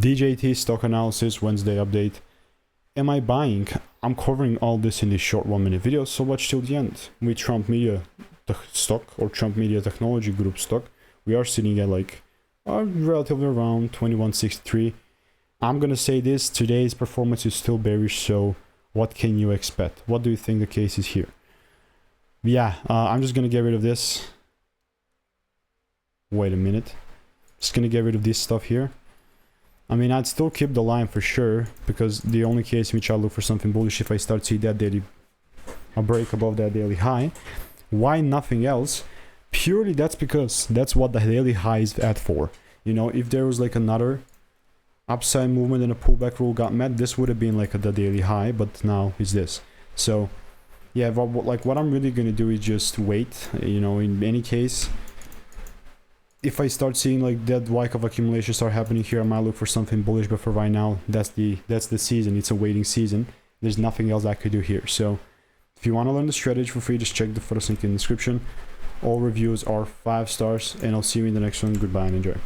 DJT stock analysis Wednesday update. Am I buying? I'm covering all this in this short 1-minute video, so watch till the end. With Trump Media stock or Trump Media Technology Group stock, we are sitting at like relatively around 2163. I'm gonna say this, today's performance is still bearish, so what can you expect? What do you think the case is here? Yeah, I'm just gonna get rid of this. Wait a minute. Just gonna get rid of this stuff here. I mean, I'd still keep the line for sure, because the only case in which I look for something bullish if I start to see that daily, a break above that daily high. Why nothing else? Purely that's because that's what the daily high is at for. You know, if there was like another upside movement and a pullback rule got met, this would have been like the daily high, but now it's this. So yeah, like what I'm really gonna do is just wait. You know, in any case, if I start seeing like that wake of accumulation start happening here, I might look for something bullish, but for right now, that's the season. It's a waiting season. There's nothing else I could do here. So if you want to learn the strategy for free, just check the first link in the description. All reviews are 5 stars, and I'll see you in the next one. Goodbye and enjoy.